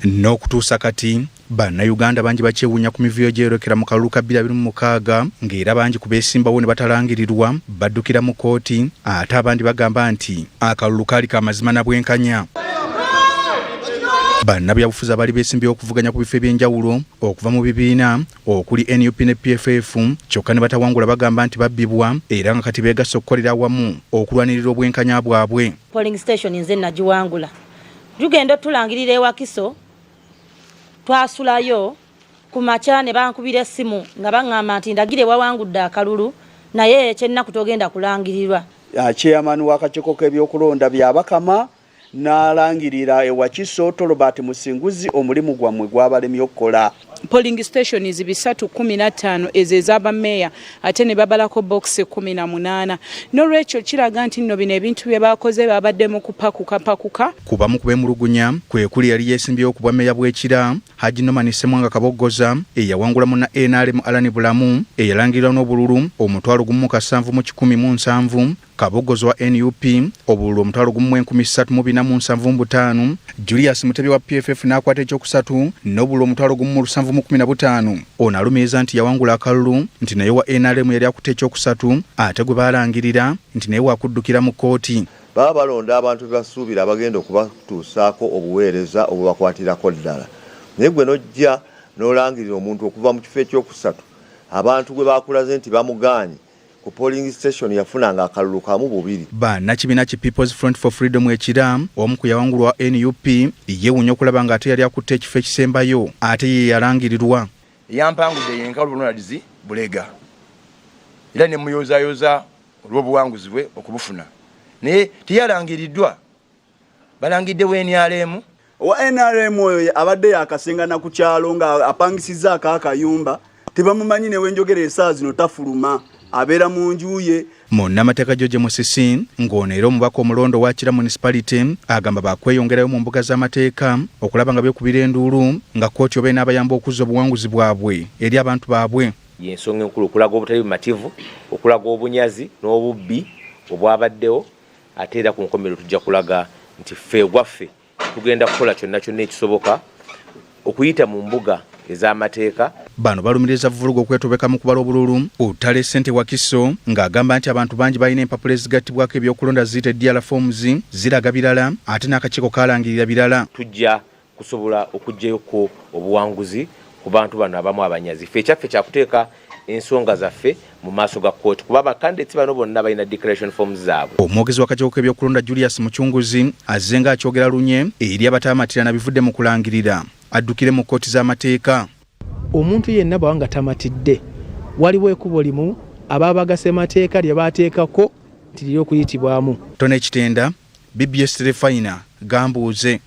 N'okutuusa kati bannayuganda bangi bakyewuunya ku mivuyo gyeyolekera mu kalulu ka 2026 ng'era bangi ku beesimbawo ne batalangirirwa baddukira mu kkooti ate abandi bagamba nti akalulu kaali ka mazima na bwenkanya. Bannabyabufuzi abali beesimbyewo okuvuganya ku bifo eby'enjawulo okuva mu bibiina okuli NUP ne PFF kyokka ne batawangula bagamba nti babbibwa era nga kati beegasse okukolera awamu okulwanirira obwenkanya bwabwe. Polling station nze nagiwangula. Tugenda tulangirira e Wakiso twasulayo ku makya ne bankubira essimu nga baŋŋamba nti ndagire wawangudde akalulu naye ekyennaku togenda kulangirirwa. Chairman w'akakiiko k'ebyokulonda byabakama n'alangirira e Wakiso Robert Musinguzi omulimu gwammwe gwabalemye okukola. Polling stations 315 ez'aba meya ate ne babalako box 18 n'olwekyo kiraga nti nno bino ebintu bye bakoze babadde mu kupakuka. Kubamu kubemulugunya kwe kuli yali yeesimbyewo ku bwa meya bw'ekira Haji Norman Ssemwanga Kaboggoza eyawangula mu NRM Alani Bulamu eyalangirirwa n'obululu omutwalo gumu 717 Kaboggoza wa NUP obululu omutwalo gumu 1375 Julius Mutebi wa PFF n'akwata ekyokusatu n'obululu omutwalo gumu 715 ono alumiriza nti yawangula akalulu nti naye wa NRM yali akutte ekyokusatu ate gwe balangirira nti naye wakuddukira mu kkooti. Baba balonda abantu basuubira abagenda okubatuusaako obuweereza obubakwatirako ddala. Naye gwe nojja n'olangirira omuntu okuva mu kifo ekyokusatu abantu gwe bakulaze nti bamugaanye ku polling station yafunanga akalulu kamu bubiri. Bannakibiina ki People's Front for Freedom ekira omu ku yawangulwa NUP yeewuunya okulaba nga ate yali akutte ekifo ekisembayo ate ye yalangirirwa. Yampangudde yenkalu Ronalds Bulega era ne muyozaayoza olw'obuwanguzi bwe okubufuna naye teyalangiriddwa balangidde NRM. Wa NRM oyo abadde yakasengana ku kyalo nga apangisizza akakayumba tebamumanyi ne wenjogera esaawa zino tafuluma abeera mu nju ye. Munnamateeka George Musisi ng'ono era omubaka omulondo wa Kira Municipality agamba bakweyongerayo mu mbuga z'amateeka okulaba nga byekubira enduulu nga kkooti oba n'abayamba okuzza obuwanguzi bwabwe eri abantu baabwe. Y'ensonga enkulu okulaga obutali bumativu, okulaga obunyazi n'obubbi obwabaddewo ate era ku nkomerero tujja kulaga nti ffe gwaffe tugenda kukola kyonna kyonna ekisoboka okuyita mu mbuga ez'amateeka. Bano balumiriza vvulugu okwetobeka mu kubala obululu Utale Ssente Wakiso ng'agamba nti abantu bangi balina empapula ezigattibwako ebyokulonda ziyita DL forms ziraga birala ate n'akakiiko kalangirira birala. Tujja kusobola okuggyayo obuwanguzi ku bantu bano abamu abanyazi. Ffe ekyaffe kyakuteeka ensonga zaffe mu maaso ga kkooti kuba abakandidates bano bonna balina declaration forms zaabwe. Omwogezi w'akakiiko k'ebyokulonda Julius Muchunguzi azze ng'akyogera lunye eri abatamatirana bivudde mu kulangirira addukire mu kkooti z'amateeka. Omuntu yenna bwanga tamatidde waliwo ekubo limu ababagase mateeka lye bateekako nti liri okuyitibwamu. Tone Kitenda, BBS Telefina, Gambuuze.